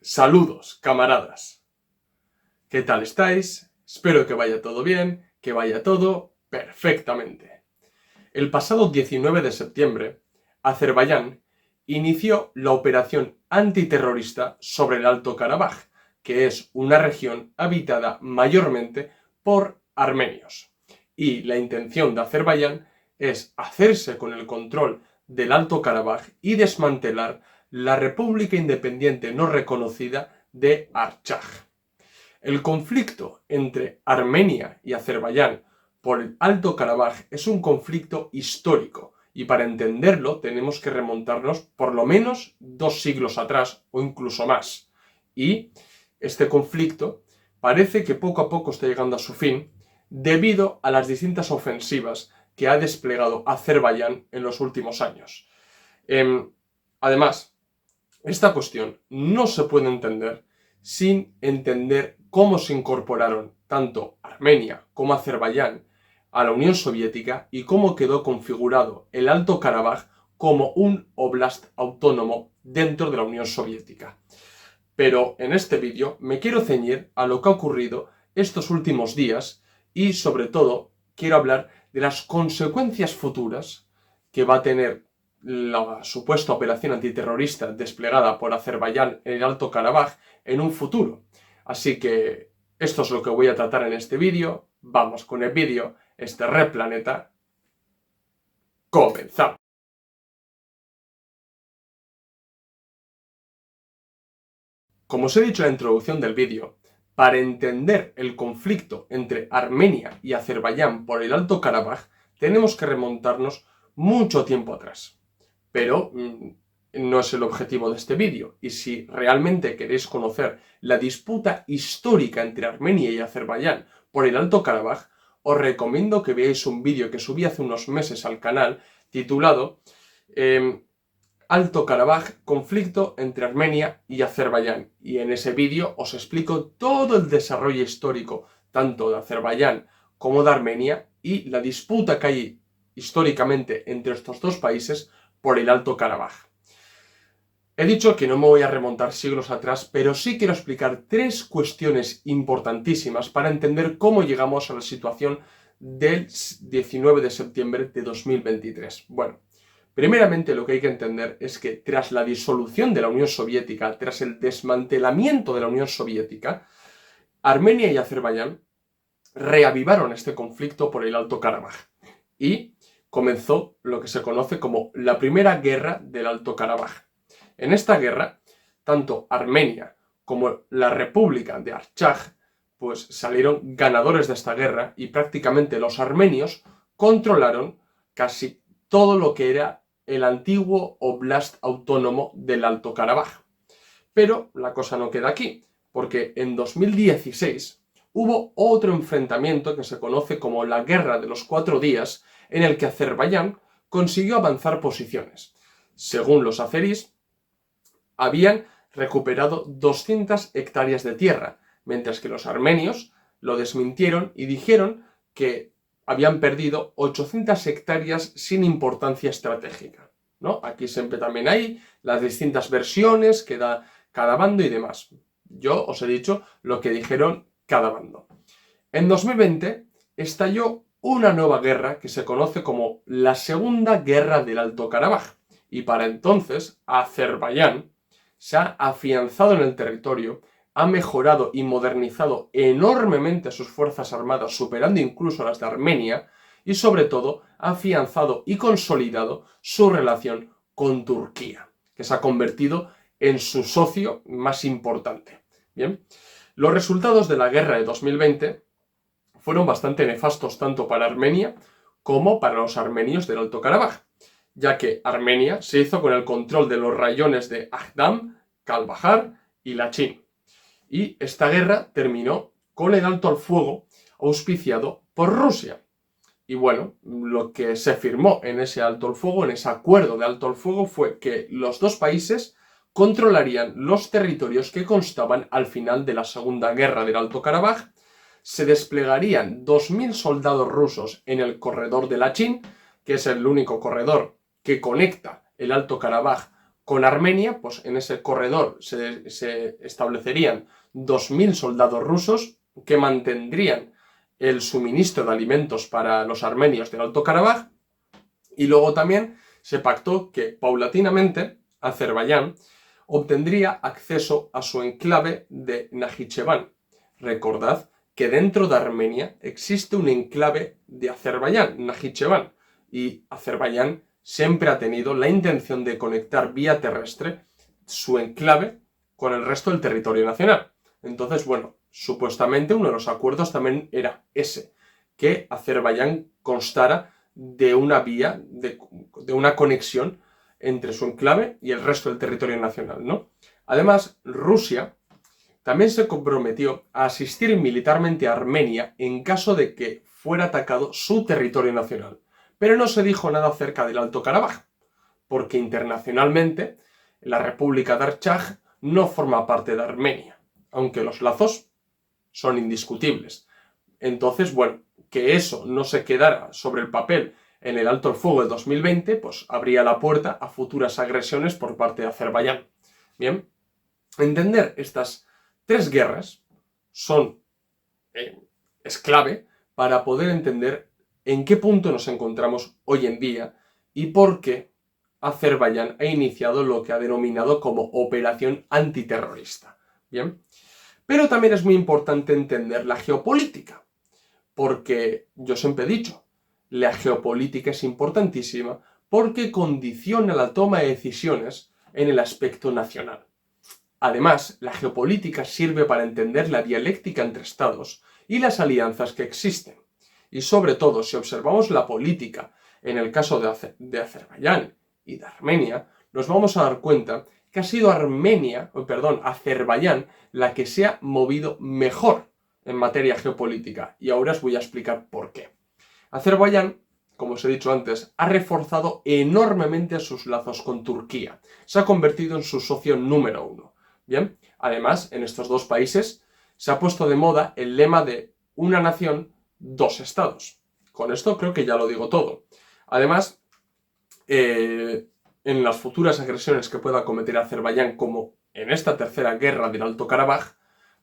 Saludos, camaradas. ¿Qué tal estáis? Espero que vaya todo bien, que vaya todo perfectamente. El pasado 19 de septiembre, Azerbaiyán inició la operación antiterrorista sobre el Alto Karabaj, que es una región habitada mayormente por armenios. Y la intención de Azerbaiyán es hacerse con el control del Alto Karabaj y desmantelar la República Independiente no reconocida de Artsaj. El conflicto entre Armenia y Azerbaiyán por el Alto Karabaj es un conflicto histórico y para entenderlo tenemos que remontarnos por lo menos 2 siglos atrás o incluso más. Y este conflicto parece que poco a poco está llegando a su fin debido a las distintas ofensivas que ha desplegado Azerbaiyán en los últimos años. Además, esta cuestión no se puede entender sin entender cómo se incorporaron tanto Armenia como Azerbaiyán a la Unión Soviética y cómo quedó configurado el Alto Karabaj como un oblast autónomo dentro de la Unión Soviética. Pero en este vídeo me quiero ceñir a lo que ha ocurrido estos últimos días y sobre todo quiero hablar de las consecuencias futuras que va a tener la supuesta operación antiterrorista desplegada por Azerbaiyán en el Alto Karabaj en un futuro. Así que esto es lo que voy a tratar en este vídeo. Vamos con el vídeo. Este Red Planeta. Comenzamos. Como os he dicho en la introducción del vídeo, para entender el conflicto entre Armenia y Azerbaiyán por el Alto Karabaj, tenemos que remontarnos mucho tiempo atrás. Pero no es el objetivo de este vídeo, y si realmente queréis conocer la disputa histórica entre Armenia y Azerbaiyán por el Alto Karabaj, os recomiendo que veáis un vídeo que subí hace unos meses al canal titulado Alto Karabaj, conflicto entre Armenia y Azerbaiyán. Y en ese vídeo os explico todo el desarrollo histórico, tanto de Azerbaiyán como de Armenia, y la disputa que hay históricamente entre estos dos países por el Alto Karabaj. He dicho que no me voy a remontar siglos atrás, pero sí quiero explicar 3 cuestiones importantísimas para entender cómo llegamos a la situación del 19 de septiembre de 2023. Bueno, primeramente lo que hay que entender es que tras la disolución de la Unión Soviética, tras el desmantelamiento de la Unión Soviética, Armenia y Azerbaiyán reavivaron este conflicto por el Alto Karabaj y comenzó lo que se conoce como la Primera Guerra del Alto Karabaj. En esta guerra, tanto Armenia como la República de Artsaj pues salieron ganadores de esta guerra y prácticamente los armenios controlaron casi todo lo que era el antiguo oblast autónomo del Alto Karabaj. Pero la cosa no queda aquí, porque en 2016 hubo otro enfrentamiento que se conoce como la Guerra de los 4 días, en el que Azerbaiyán consiguió avanzar posiciones. Según los azeríes, habían recuperado 200 hectáreas de tierra, mientras que los armenios lo desmintieron y dijeron que habían perdido 800 hectáreas sin importancia estratégica, ¿no? Aquí siempre también hay las distintas versiones que da cada bando y demás. Yo os he dicho lo que dijeron cada bando. En 2020 estalló una nueva guerra que se conoce como la Segunda Guerra del Alto Karabaj. Y para entonces, Azerbaiyán se ha afianzado en el territorio, ha mejorado y modernizado enormemente sus fuerzas armadas, superando incluso a las de Armenia, y sobre todo ha afianzado y consolidado su relación con Turquía, que se ha convertido en su socio más importante. Bien, los resultados de la guerra de 2020 fueron bastante nefastos tanto para Armenia como para los armenios del Alto Karabaj, ya que Armenia se hizo con el control de los rayones de Agdam, Kalbahar y Lachin. Y esta guerra terminó con el alto al fuego auspiciado por Rusia. Y bueno, lo que se firmó en ese alto al fuego, en ese acuerdo de alto al fuego, fue que los dos países controlarían los territorios que constaban al final de la Segunda Guerra del Alto Karabaj, se desplegarían 2.000 soldados rusos en el corredor de Lachin, que es el único corredor que conecta el Alto Karabaj Con Armenia, pues en ese corredor se establecerían 2.000 soldados rusos que mantendrían el suministro de alimentos para los armenios del Alto Karabaj, y luego también se pactó que paulatinamente Azerbaiyán obtendría acceso a su enclave de Najicheván. Recordad que dentro de Armenia existe un enclave de Azerbaiyán, Najicheván, y Azerbaiyán siempre ha tenido la intención de conectar vía terrestre su enclave con el resto del territorio nacional. Entonces, bueno, supuestamente uno de los acuerdos también era ese, que Azerbaiyán constara de una vía, de una conexión entre su enclave y el resto del territorio nacional, ¿no? Además, Rusia también se comprometió a asistir militarmente a Armenia en caso de que fuera atacado su territorio nacional. Pero no se dijo nada acerca del Alto Karabaj, porque internacionalmente la República de Artsaj no forma parte de Armenia, aunque los lazos son indiscutibles. Entonces, bueno, que eso no se quedara sobre el papel en el alto el fuego de 2020, pues abría la puerta a futuras agresiones por parte de Azerbaiyán. Bien, entender estas tres guerras es clave para poder entender en qué punto nos encontramos hoy en día y por qué Azerbaiyán ha iniciado lo que ha denominado como operación antiterrorista. Bien, pero también es muy importante entender la geopolítica, porque yo siempre he dicho, la geopolítica es importantísima porque condiciona la toma de decisiones en el aspecto nacional. Además, la geopolítica sirve para entender la dialéctica entre estados y las alianzas que existen. Y sobre todo, si observamos la política en el caso de Azerbaiyán y de Armenia, nos vamos a dar cuenta que ha sido Azerbaiyán la que se ha movido mejor en materia geopolítica. Y ahora os voy a explicar por qué. Azerbaiyán, como os he dicho antes, ha reforzado enormemente sus lazos con Turquía. Se ha convertido en su socio número uno. Bien, además, en estos dos países se ha puesto de moda el lema de una nación, dos estados. Con esto creo que ya lo digo todo. Además, en las futuras agresiones que pueda cometer Azerbaiyán, como en esta tercera guerra del Alto Karabaj,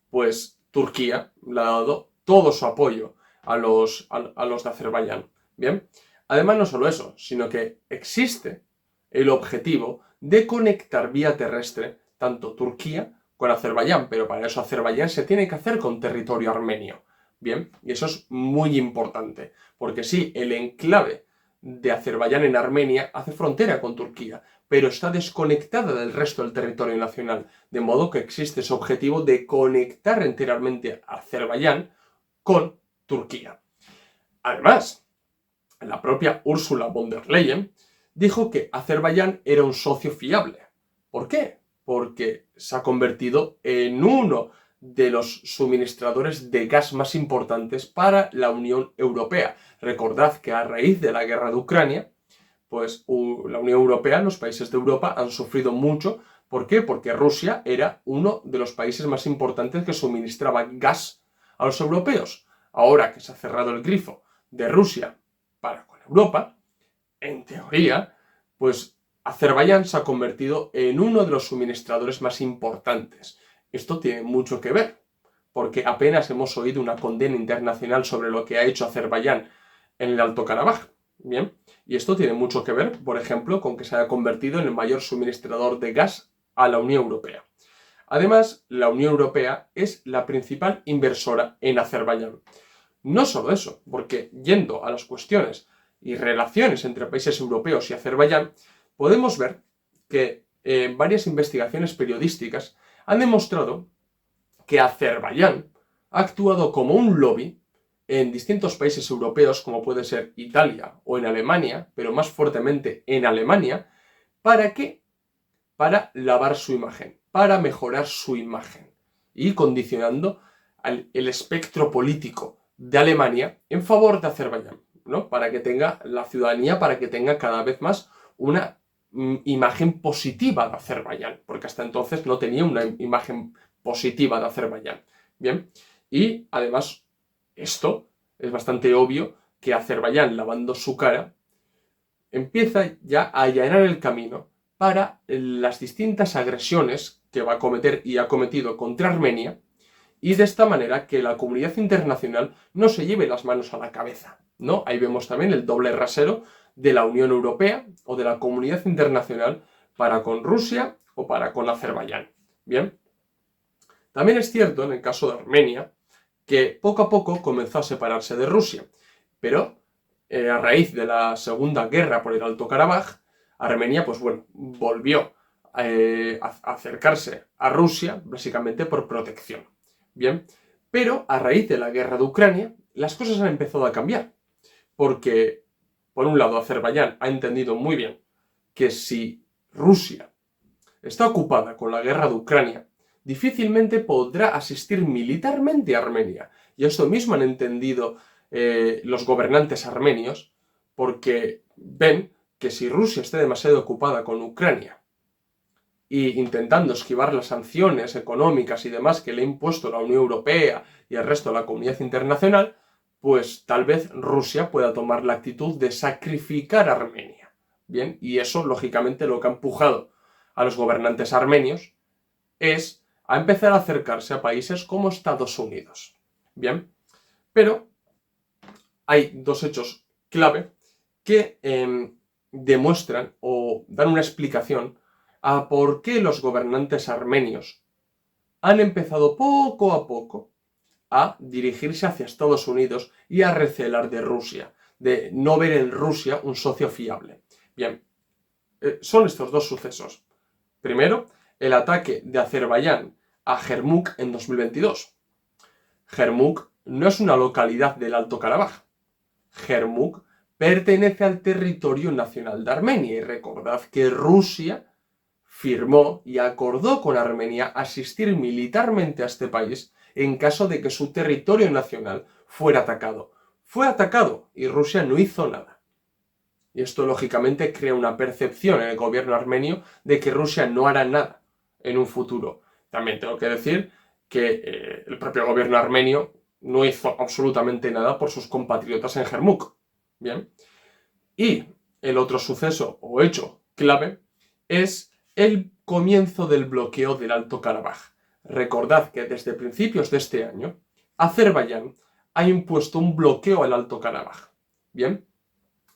pues Turquía le ha dado todo su apoyo a los de Azerbaiyán. Bien, además no solo eso, sino que existe el objetivo de conectar vía terrestre tanto Turquía con Azerbaiyán, pero para eso Azerbaiyán se tiene que hacer con territorio armenio. Bien, y eso es muy importante, porque sí, el enclave de Azerbaiyán en Armenia hace frontera con Turquía, pero está desconectada del resto del territorio nacional, de modo que existe ese objetivo de conectar enteramente a Azerbaiyán con Turquía. Además, la propia Ursula von der Leyen dijo que Azerbaiyán era un socio fiable. ¿Por qué? Porque se ha convertido en uno de los suministradores de gas más importantes para la Unión Europea. Recordad que a raíz de la guerra de Ucrania, pues la Unión Europea, los países de Europa han sufrido mucho. ¿Por qué? Porque Rusia era uno de los países más importantes que suministraba gas a los europeos. Ahora que se ha cerrado el grifo de Rusia para con Europa, en teoría, pues Azerbaiyán se ha convertido en uno de los suministradores más importantes. Esto tiene mucho que ver, porque apenas hemos oído una condena internacional sobre lo que ha hecho Azerbaiyán en el Alto Karabaj. Bien, y esto tiene mucho que ver, por ejemplo, con que se haya convertido en el mayor suministrador de gas a la Unión Europea. Además, la Unión Europea es la principal inversora en Azerbaiyán. No solo eso, porque yendo a las cuestiones y relaciones entre países europeos y Azerbaiyán, podemos ver que varias investigaciones periodísticas han demostrado que Azerbaiyán ha actuado como un lobby en distintos países europeos, como puede ser Italia o en Alemania, pero más fuertemente en Alemania. ¿Para qué? Para lavar su imagen, para mejorar su imagen y condicionando el espectro político de Alemania en favor de Azerbaiyán, ¿no? Para que tenga la ciudadanía, para que tenga cada vez más una imagen positiva de Azerbaiyán, porque hasta entonces no tenía una imagen positiva de Azerbaiyán. Bien, y además esto es bastante obvio que Azerbaiyán, lavando su cara, empieza ya a allanar el camino para las distintas agresiones que va a cometer y ha cometido contra Armenia, y de esta manera que la comunidad internacional no se lleve las manos a la cabeza, ¿no? Ahí vemos también el doble rasero de la Unión Europea o de la comunidad internacional para con Rusia o para con Azerbaiyán. Bien. También es cierto, en el caso de Armenia, que poco a poco comenzó a separarse de Rusia, pero a raíz de la Segunda Guerra por el Alto Karabaj, Armenia, pues bueno, volvió a acercarse a Rusia, básicamente por protección. Bien, pero a raíz de la guerra de Ucrania, las cosas han empezado a cambiar, porque, por un lado, Azerbaiyán ha entendido muy bien que si Rusia está ocupada con la guerra de Ucrania, difícilmente podrá asistir militarmente a Armenia. Y esto mismo han entendido los gobernantes armenios, porque ven que si Rusia está demasiado ocupada con Ucrania e intentando esquivar las sanciones económicas y demás que le ha impuesto la Unión Europea y el resto de la comunidad internacional, pues tal vez Rusia pueda tomar la actitud de sacrificar a Armenia. Bien, y eso lógicamente lo que ha empujado a los gobernantes armenios es a empezar a acercarse a países como Estados Unidos. Bien, pero hay dos hechos clave que demuestran o dan una explicación a por qué los gobernantes armenios han empezado poco a poco a dirigirse hacia Estados Unidos y a recelar de Rusia, de no ver en Rusia un socio fiable. Bien, son estos dos sucesos. Primero, el ataque de Azerbaiyán a Jermuk en 2022. Jermuk no es una localidad del Alto Karabaj. Jermuk pertenece al territorio nacional de Armenia y recordad que Rusia firmó y acordó con Armenia asistir militarmente a este país en caso de que su territorio nacional fuera atacado. Fue atacado y Rusia no hizo nada. Y esto lógicamente crea una percepción en el gobierno armenio de que Rusia no hará nada en un futuro. También tengo que decir que el propio gobierno armenio no hizo absolutamente nada por sus compatriotas en Jermuk. Bien. Y el otro suceso o hecho clave es el comienzo del bloqueo del Alto Karabaj. Recordad que desde principios de este año, Azerbaiyán ha impuesto un bloqueo al Alto Karabaj. Bien,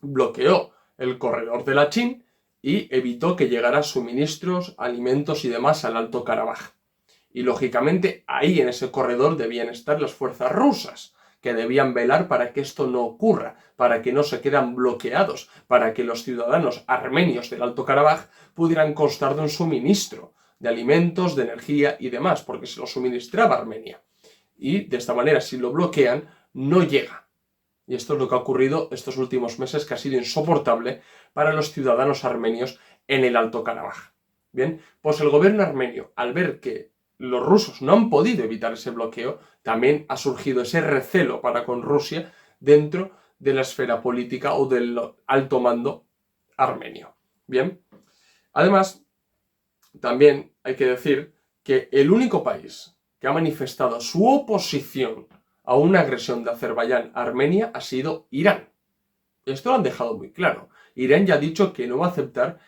bloqueó el corredor de Lachin y evitó que llegara suministros, alimentos y demás al Alto Karabaj. Y lógicamente ahí en ese corredor debían estar las fuerzas rusas, que debían velar para que esto no ocurra, para que no se quedan bloqueados, para que los ciudadanos armenios del Alto Karabaj pudieran constar de un suministro de alimentos, de energía y demás, porque se lo suministraba Armenia. Y de esta manera, si lo bloquean, no llega. Y esto es lo que ha ocurrido estos últimos meses, que ha sido insoportable para los ciudadanos armenios en el Alto Karabaj. Bien, pues el gobierno armenio, al ver que los rusos no han podido evitar ese bloqueo, también ha surgido ese recelo para con Rusia dentro de la esfera política o del alto mando armenio. Bien, además, también hay que decir que el único país que ha manifestado su oposición a una agresión de Azerbaiyán a Armenia ha sido Irán. Esto lo han dejado muy claro. Irán ya ha dicho que no va a aceptar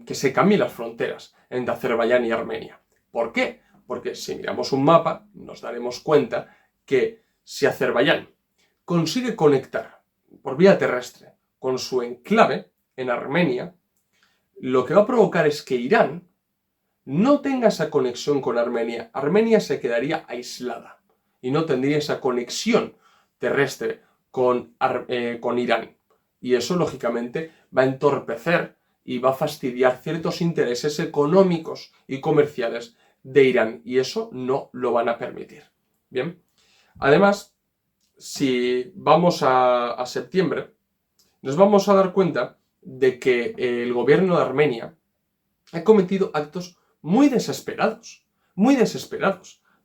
que se cambien las fronteras entre Azerbaiyán y Armenia. ¿Por qué? Porque si miramos un mapa, nos daremos cuenta que si Azerbaiyán consigue conectar por vía terrestre con su enclave en Armenia, lo que va a provocar es que Irán no tenga esa conexión con Armenia. Armenia se quedaría aislada y no tendría esa conexión terrestre con Irán. Y eso, lógicamente, va a entorpecer y va a fastidiar ciertos intereses económicos y comerciales de Irán, y eso no lo van a permitir. Bien, además, si vamos a septiembre, nos vamos a dar cuenta de que el gobierno de Armenia ha cometido actos muy desesperados,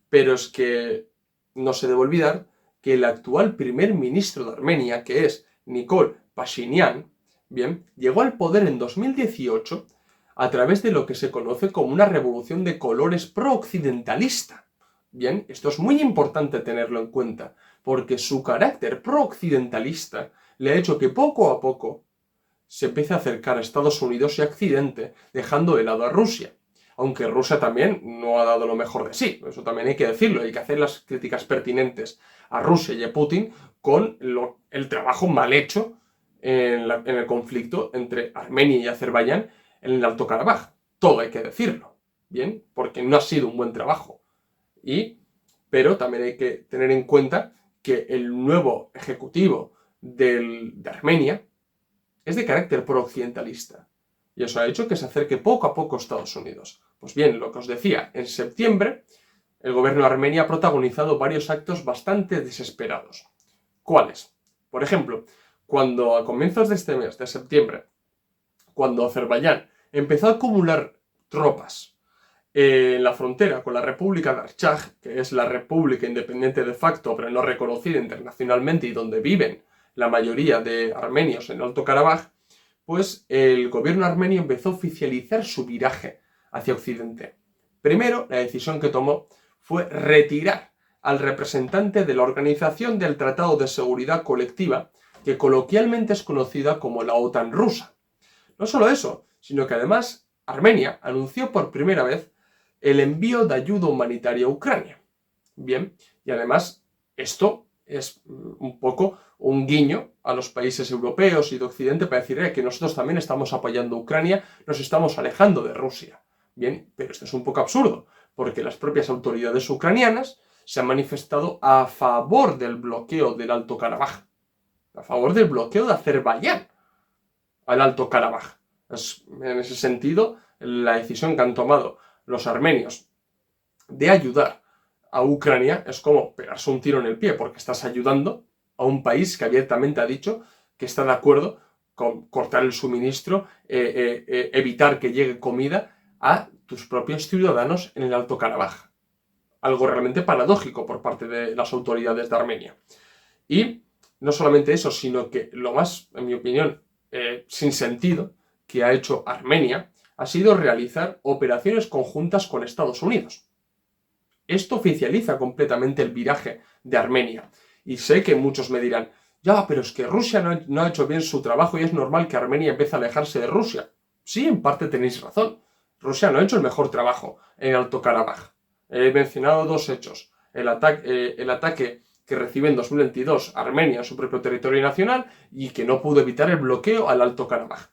pero es que no se debe olvidar que el actual primer ministro de Armenia, que es Nikol Pashinyan, bien, llegó al poder en 2018 a través de lo que se conoce como una revolución de colores pro-occidentalista. Bien, esto es muy importante tenerlo en cuenta, porque su carácter pro-occidentalista le ha hecho que poco a poco se empiece a acercar a Estados Unidos y a Occidente, dejando de lado a Rusia. Aunque Rusia también no ha dado lo mejor de sí, eso también hay que decirlo, hay que hacer las críticas pertinentes a Rusia y a Putin con el trabajo mal hecho en el conflicto entre Armenia y Azerbaiyán en el Alto Karabaj. Todo hay que decirlo, ¿bien? Porque no ha sido un buen trabajo. Pero también hay que tener en cuenta que el nuevo ejecutivo de Armenia es de carácter pro-occidentalista. Y eso ha hecho que se acerque poco a poco a Estados Unidos. Pues bien, lo que os decía, en septiembre el gobierno de Armenia ha protagonizado varios actos bastante desesperados. ¿Cuáles? Por ejemplo, cuando a comienzos de este mes de septiembre, cuando Azerbaiyán empezó a acumular tropas en la frontera con la República de Artsaj, que es la república independiente de facto, pero no reconocida internacionalmente y donde viven la mayoría de armenios en Alto Karabaj, pues el gobierno armenio empezó a oficializar su viraje hacia Occidente. Primero, la decisión que tomó fue retirar al representante de la Organización del Tratado de Seguridad Colectiva, que coloquialmente es conocida como la OTAN rusa. No solo eso, sino que además Armenia anunció por primera vez el envío de ayuda humanitaria a Ucrania. Bien, y además esto es un poco un guiño a los países europeos y de Occidente para decir que nosotros también estamos apoyando a Ucrania, nos estamos alejando de Rusia. Bien, pero esto es un poco absurdo, porque las propias autoridades ucranianas se han manifestado a favor del bloqueo del Alto Karabaj, a favor del bloqueo de Azerbaiyán al Alto Karabaj. En ese sentido, la decisión que han tomado los armenios de ayudar a Ucrania es como pegarse un tiro en el pie, porque estás ayudando a un país que abiertamente ha dicho que está de acuerdo con cortar el suministro, evitar que llegue comida a tus propios ciudadanos en el Alto Karabaj. Algo realmente paradójico por parte de las autoridades de Armenia. Y no solamente eso, sino que lo más, en mi opinión, sin sentido que ha hecho Armenia ha sido realizar operaciones conjuntas con Estados Unidos. Esto oficializa completamente el viraje de Armenia. Y sé que muchos me dirán, ya, pero es que Rusia no ha hecho bien su trabajo y es normal que Armenia empiece a alejarse de Rusia. Sí, en parte tenéis razón. Rusia no ha hecho el mejor trabajo en Alto Karabaj. He mencionado dos hechos. El ataque que recibe en 2022 Armenia en su propio territorio nacional y que no pudo evitar el bloqueo al Alto Karabaj.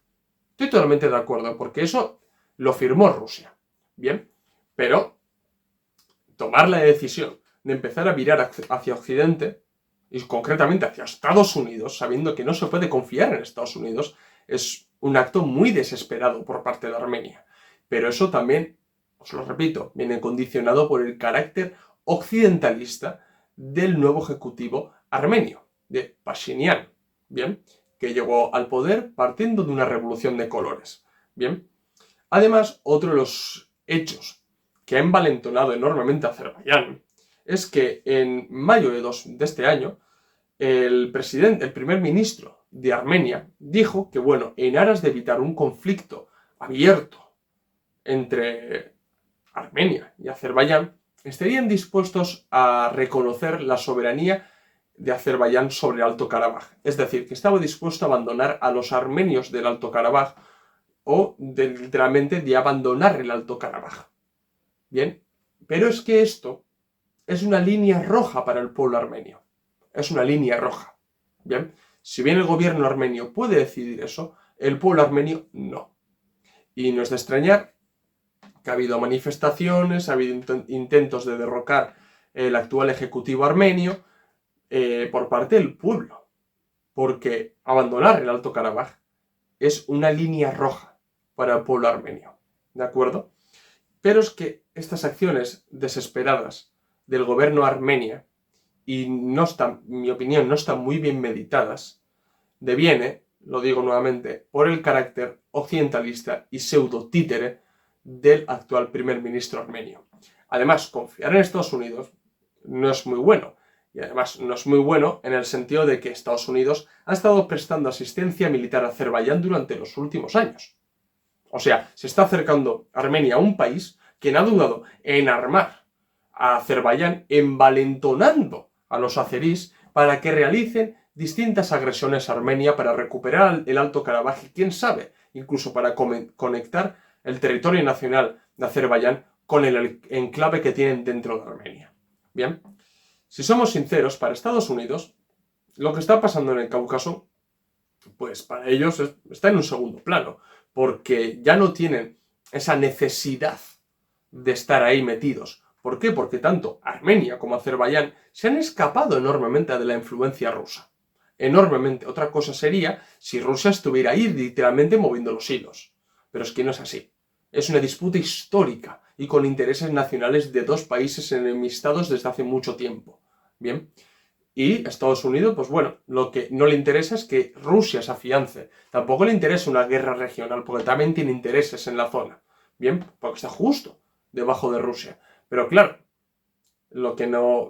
Estoy totalmente de acuerdo, porque eso lo firmó Rusia. Bien, pero tomar la decisión de empezar a virar hacia Occidente, y concretamente hacia Estados Unidos, sabiendo que no se puede confiar en Estados Unidos, es un acto muy desesperado por parte de Armenia. Pero eso también, os lo repito, viene condicionado por el carácter occidentalista del nuevo ejecutivo armenio, de Pashinyan, ¿bien? Que llegó al poder partiendo de una revolución de colores, ¿bien? Además, otro de los hechos que ha envalentonado enormemente a Azerbaiyán es que en mayo de este año el primer ministro de Armenia dijo que, bueno, en aras de evitar un conflicto abierto entre Armenia y Azerbaiyán, estarían dispuestos a reconocer la soberanía de Azerbaiyán sobre el Alto Karabaj. Es decir, que estaba dispuesto a abandonar a los armenios del Alto Karabaj o literalmente de abandonar el Alto Karabaj. Bien, pero es que esto es una línea roja para el pueblo armenio. Es una línea roja. Bien, si bien el gobierno armenio puede decidir eso, el pueblo armenio no. Y no es de extrañar que ha habido manifestaciones, ha habido intentos de derrocar el actual ejecutivo armenio por parte del pueblo. Porque abandonar el Alto Karabaj es una línea roja para el pueblo armenio. ¿De acuerdo? Pero es que estas acciones desesperadas del gobierno armenio, y no están, en mi opinión, no están muy bien meditadas, deviene, lo digo nuevamente, por el carácter occidentalista y pseudo-títere del actual primer ministro armenio. Además, confiar en Estados Unidos no es muy bueno. Y además no es muy bueno en el sentido de que Estados Unidos ha estado prestando asistencia militar a Azerbaiyán durante los últimos años. O sea, se está acercando Armenia a un país que no ha dudado en armar a Azerbaiyán, envalentonando a los azeríes para que realicen distintas agresiones a Armenia para recuperar el Alto Karabaj y, quién sabe, incluso para conectar el territorio nacional de Azerbaiyán con el enclave que tienen dentro de Armenia. Bien, si somos sinceros, para Estados Unidos, lo que está pasando en el Cáucaso, pues para ellos está en un segundo plano, porque ya no tienen esa necesidad de estar ahí metidos. ¿Por qué? Porque tanto Armenia como Azerbaiyán se han escapado enormemente de la influencia rusa. Enormemente. Otra cosa sería si Rusia estuviera ahí literalmente moviendo los hilos. Pero es que no es así. Es una disputa histórica y con intereses nacionales de dos países enemistados desde hace mucho tiempo. Bien. Y Estados Unidos, pues bueno, lo que no le interesa es que Rusia se afiance. Tampoco le interesa una guerra regional, porque también tiene intereses en la zona. Bien, porque está justo debajo de Rusia. Pero claro, lo que no...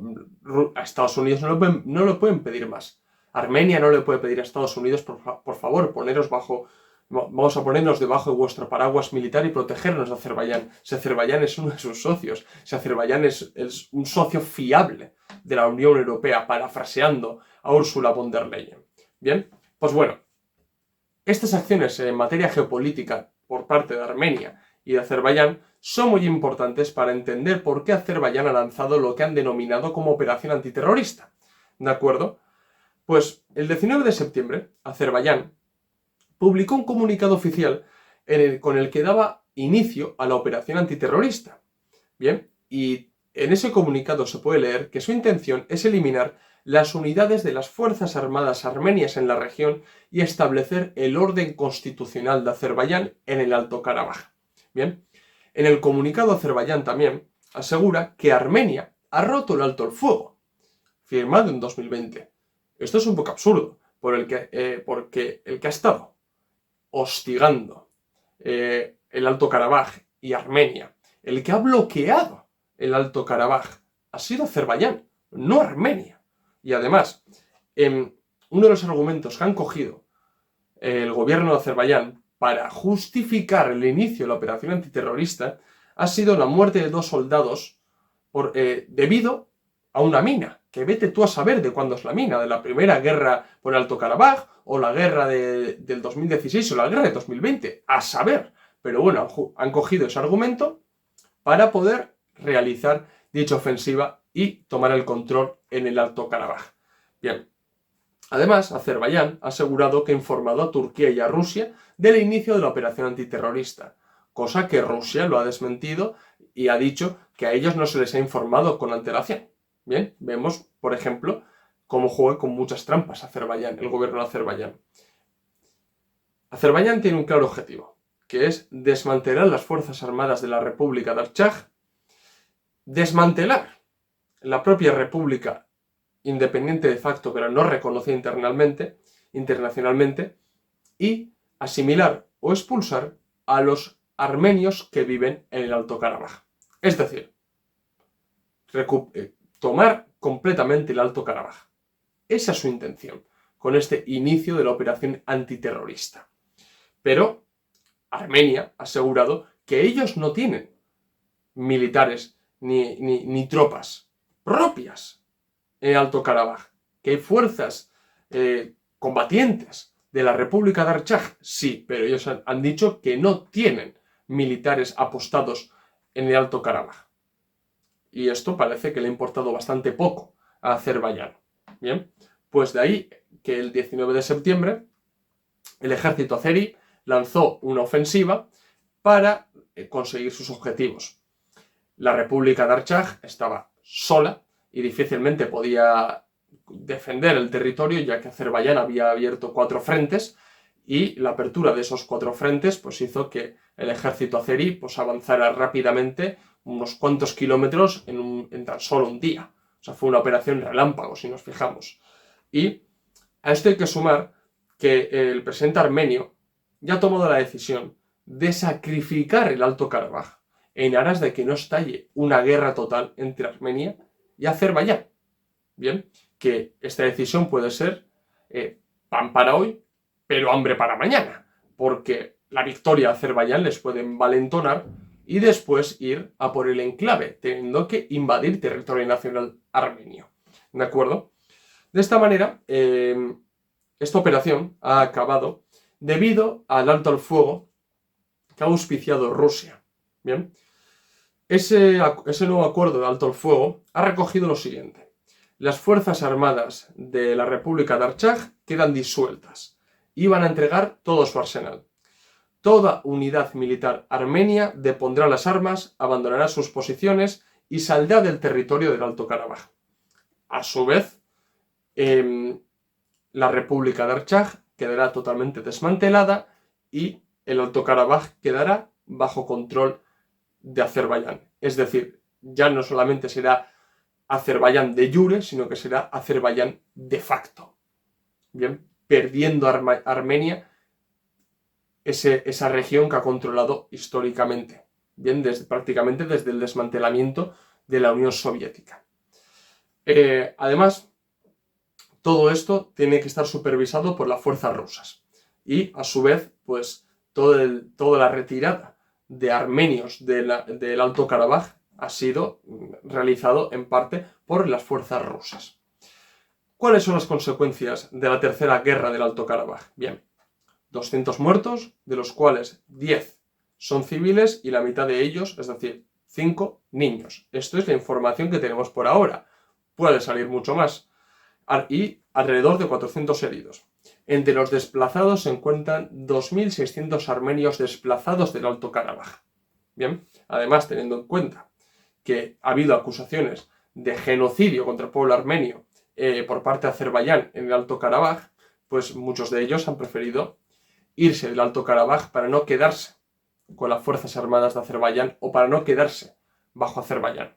a Estados Unidos no lo pueden pedir más. Armenia no le puede pedir a Estados Unidos, por favor, poneros bajo... Vamos a ponernos debajo de vuestro paraguas militar y protegernos de Azerbaiyán. Si Azerbaiyán es uno de sus socios, si Azerbaiyán es un socio fiable de la Unión Europea, parafraseando a Ursula von der Leyen. Bien, pues bueno, estas acciones en materia geopolítica por parte de Armenia y de Azerbaiyán son muy importantes para entender por qué Azerbaiyán ha lanzado lo que han denominado como operación antiterrorista. ¿De acuerdo? Pues el 19 de septiembre, Azerbaiyán publicó un comunicado oficial con el que daba inicio a la operación antiterrorista. Bien, y en ese comunicado se puede leer que su intención es eliminar las unidades de las Fuerzas Armadas armenias en la región y establecer el orden constitucional de Azerbaiyán en el Alto Karabaj. Bien, en el comunicado Azerbaiyán también asegura que Armenia ha roto el alto el fuego, firmado en 2020. Esto es un poco absurdo, porque el que ha estado hostigando el Alto Karabaj y Armenia, el que ha bloqueado el Alto Karabaj ha sido Azerbaiyán, no Armenia. Y además, uno de los argumentos que han cogido el gobierno de Azerbaiyán para justificar el inicio de la operación antiterrorista ha sido la muerte de 2 soldados debido a una mina. Que vete tú a saber de cuándo es la mina, de la primera guerra por el Alto Karabaj, o la guerra del 2016, o la guerra de 2020, a saber. Pero bueno, han cogido ese argumento para poder realizar dicha ofensiva y tomar el control en el Alto Karabaj. Bien. Además, Azerbaiyán ha asegurado que ha informado a Turquía y a Rusia del inicio de la operación antiterrorista, cosa que Rusia lo ha desmentido y ha dicho que a ellos no se les ha informado con antelación. Bien, vemos, por ejemplo, cómo juega con muchas trampas Azerbaiyán, el gobierno de Azerbaiyán. Azerbaiyán tiene un claro objetivo, que es desmantelar las Fuerzas Armadas de la República de Artsaj, desmantelar la propia República independiente de facto, pero no reconocida internacionalmente, y asimilar o expulsar a los armenios que viven en el Alto Karabaj. Es decir, tomar completamente el Alto Karabaj. Esa es su intención con este inicio de la operación antiterrorista. Pero Armenia ha asegurado que ellos no tienen militares ni tropas propias en el Alto Karabaj, que hay fuerzas combatientes de la República de Artsaj, sí, pero ellos han dicho que no tienen militares apostados en el Alto Karabaj. Y esto parece que le ha importado bastante poco a Azerbaiyán. Bien, pues de ahí que el 19 de septiembre el ejército azerí lanzó una ofensiva para conseguir sus objetivos. La República de Artsaj estaba sola y difícilmente podía defender el territorio, ya que Azerbaiyán había abierto 4 frentes y la apertura de esos 4 frentes pues hizo que el ejército azerí pues avanzara rápidamente unos cuantos kilómetros en tan solo un día. O sea, fue una operación relámpago, si nos fijamos. Y a esto hay que sumar que el presidente armenio ya ha tomado la decisión de sacrificar el Alto Karabaj en aras de que no estalle una guerra total entre Armenia y Azerbaiyán. Bien, que esta decisión puede ser pan para hoy, pero hambre para mañana, porque la victoria de Azerbaiyán les puede envalentonar y después ir a por el enclave, teniendo que invadir territorio nacional armenio. ¿De acuerdo? De esta manera, esta operación ha acabado debido al alto al fuego que ha auspiciado Rusia. Bien, ese nuevo acuerdo de alto al fuego ha recogido lo siguiente: las Fuerzas Armadas de la República de Artsaj quedan disueltas y van a entregar todo su arsenal. Toda unidad militar armenia depondrá las armas, abandonará sus posiciones y saldrá del territorio del Alto Karabaj. A su vez, la República de Artsaj quedará totalmente desmantelada y el Alto Karabaj quedará bajo control de Azerbaiyán. Es decir, ya no solamente será Azerbaiyán de jure, sino que será Azerbaiyán de facto. Bien, perdiendo Armenia esa región que ha controlado históricamente. Bien, prácticamente desde el desmantelamiento de la Unión Soviética. Además, todo esto tiene que estar supervisado por las fuerzas rusas. Y, a su vez, pues, toda la retirada de armenios del Alto Karabaj ha sido realizado en parte por las fuerzas rusas. ¿Cuáles son las consecuencias de la tercera guerra del Alto Karabaj? Bien, 200 muertos, de los cuales 10 son civiles y la mitad de ellos, es decir, 5 niños. Esto es la información que tenemos por ahora. Puede salir mucho más. Y alrededor de 400 heridos. Entre los desplazados se encuentran 2.600 armenios desplazados del Alto Karabaj. Bien, además, teniendo en cuenta que ha habido acusaciones de genocidio contra el pueblo armenio por parte de Azerbaiyán en el Alto Karabaj, pues muchos de ellos han preferido irse del Alto Karabaj para no quedarse con las Fuerzas Armadas de Azerbaiyán o para no quedarse bajo Azerbaiyán.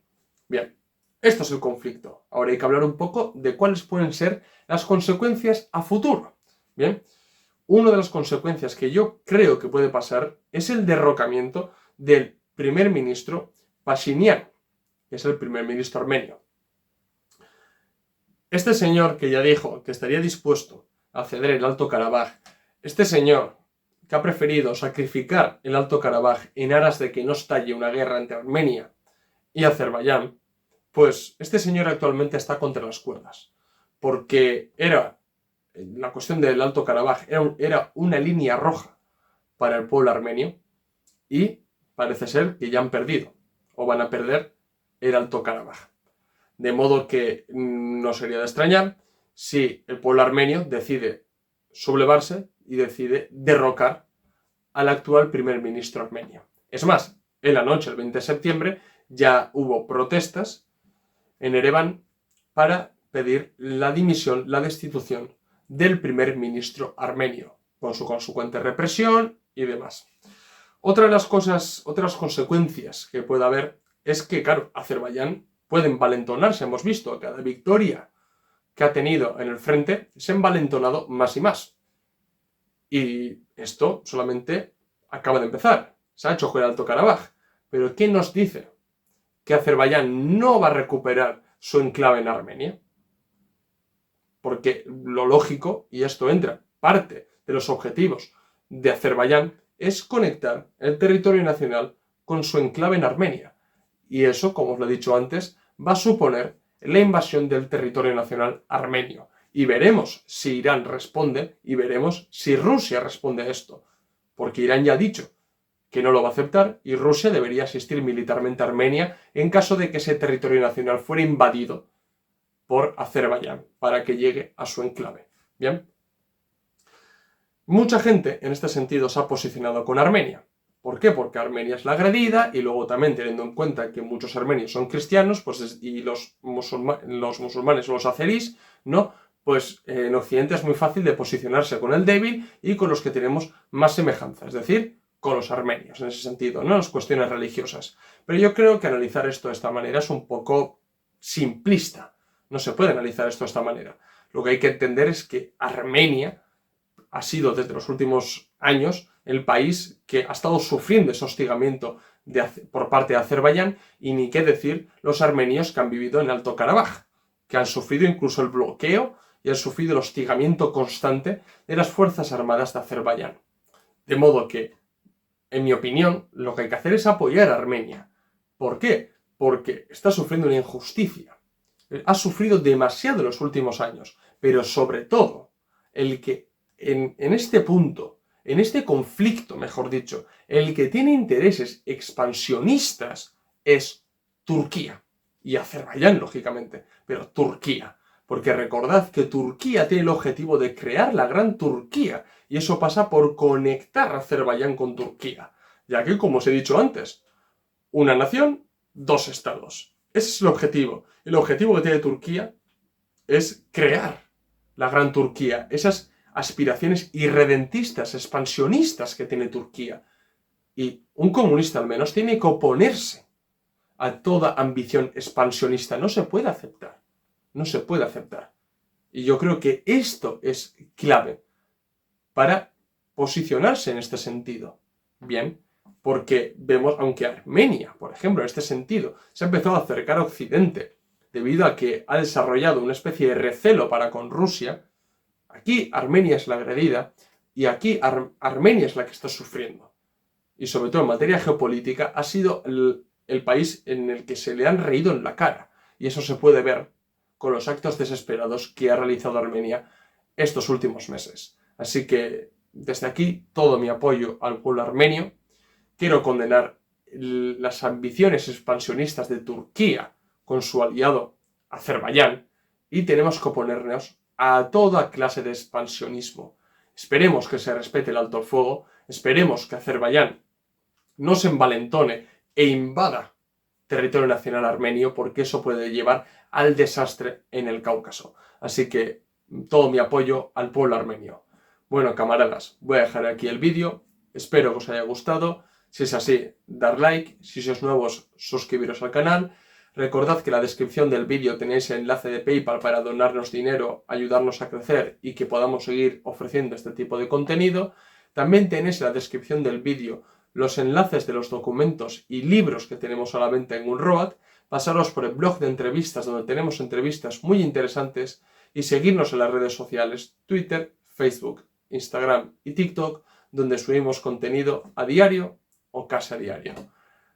Bien, esto es el conflicto. Ahora hay que hablar un poco de cuáles pueden ser las consecuencias a futuro. Bien, una de las consecuencias que yo creo que puede pasar es el derrocamiento del primer ministro Pashinyan, que es el primer ministro armenio. Este señor que ya dijo que estaría dispuesto a ceder el Alto Karabaj, este señor que ha preferido sacrificar el Alto Karabaj en aras de que no estalle una guerra entre Armenia y Azerbaiyán, pues este señor actualmente está contra las cuerdas, porque la cuestión del Alto Karabaj era una línea roja para el pueblo armenio y parece ser que ya han perdido o van a perder el Alto Karabaj. De modo que no sería de extrañar si el pueblo armenio decide sublevarse y decide derrocar al actual primer ministro armenio. Es más, en la noche del 20 de septiembre ya hubo protestas en Ereván para pedir la dimisión, la destitución del primer ministro armenio, con su consecuente represión y demás. Otras consecuencias que puede haber es que, claro, Azerbaiyán puede envalentonarse. Hemos visto que cada victoria que ha tenido en el frente se ha envalentonado más y más. Y esto solamente acaba de empezar. Se ha hecho con el Alto Karabaj. Pero ¿qué nos dice que Azerbaiyán no va a recuperar su enclave en Armenia? Porque lo lógico, y esto entra, parte de los objetivos de Azerbaiyán, es conectar el territorio nacional con su enclave en Armenia. Y eso, como os lo he dicho antes, va a suponer la invasión del territorio nacional armenio. Y veremos si Irán responde y veremos si Rusia responde a esto. Porque Irán ya ha dicho que no lo va a aceptar y Rusia debería asistir militarmente a Armenia en caso de que ese territorio nacional fuera invadido por Azerbaiyán para que llegue a su enclave. Bien. Mucha gente en este sentido se ha posicionado con Armenia. ¿Por qué? Porque Armenia es la agredida y luego también teniendo en cuenta que muchos armenios son cristianos pues, y los musulmanes o los azeríes, ¿no? Pues en Occidente es muy fácil de posicionarse con el débil y con los que tenemos más semejanza, es decir, con los armenios en ese sentido, no las cuestiones religiosas. Pero yo creo que analizar esto de esta manera es un poco simplista. No se puede analizar esto de esta manera. Lo que hay que entender es que Armenia ha sido desde los últimos años el país que ha estado sufriendo ese hostigamiento por parte de Azerbaiyán y ni qué decir los armenios que han vivido en Alto Karabaj, que han sufrido incluso el bloqueo y han sufrido el hostigamiento constante de las Fuerzas Armadas de Azerbaiyán. De modo que, en mi opinión, lo que hay que hacer es apoyar a Armenia. ¿Por qué? Porque está sufriendo una injusticia. Ha sufrido demasiado en los últimos años. pero sobre todo, el que en este punto, en este conflicto, mejor dicho, el que tiene intereses expansionistas es Turquía. Y Azerbaiyán, lógicamente, pero Turquía. Porque recordad que Turquía tiene el objetivo de crear la Gran Turquía, y eso pasa por conectar a Azerbaiyán con Turquía, ya que, como os he dicho antes, una nación, dos estados. Ese es el objetivo. El objetivo que tiene Turquía es crear la Gran Turquía, esas aspiraciones irredentistas, expansionistas que tiene Turquía. Y un comunista al menos tiene que oponerse a toda ambición expansionista. No se puede aceptar. No se puede aceptar. Y yo creo que esto es clave para posicionarse en este sentido. Bien, porque vemos, aunque Armenia, por ejemplo, en este sentido, se ha empezado a acercar a Occidente, debido a que ha desarrollado una especie de recelo para con Rusia, aquí Armenia es la agredida y aquí Armenia es la que está sufriendo. Y sobre todo en materia geopolítica ha sido el país en el que se le han reído en la cara. Y eso se puede ver con los actos desesperados que ha realizado Armenia estos últimos meses. Así que desde aquí todo mi apoyo al pueblo armenio. Quiero condenar las ambiciones expansionistas de Turquía con su aliado Azerbaiyán y tenemos que oponernos a toda clase de expansionismo. Esperemos que se respete el alto el fuego, esperemos que Azerbaiyán no se envalentone e invada territorio nacional armenio, porque eso puede llevar al desastre en el Cáucaso. Así que todo mi apoyo al pueblo armenio. Bueno, camaradas, voy a dejar aquí el vídeo, espero que os haya gustado. Si es así, dar like, si sois nuevos, suscribiros al canal. Recordad que en la descripción del vídeo tenéis el enlace de PayPal para donarnos dinero, ayudarnos a crecer y que podamos seguir ofreciendo este tipo de contenido. También tenéis en la descripción del vídeo los enlaces de los documentos y libros que tenemos a la venta en Unroad. Pasaros por el blog de entrevistas, donde tenemos entrevistas muy interesantes, y seguirnos en las redes sociales, Twitter, Facebook, Instagram y TikTok, donde subimos contenido a diario o casi a diario.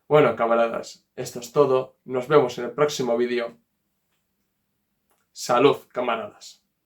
Bueno, camaradas, esto es todo. Nos vemos en el próximo vídeo. Salud, camaradas.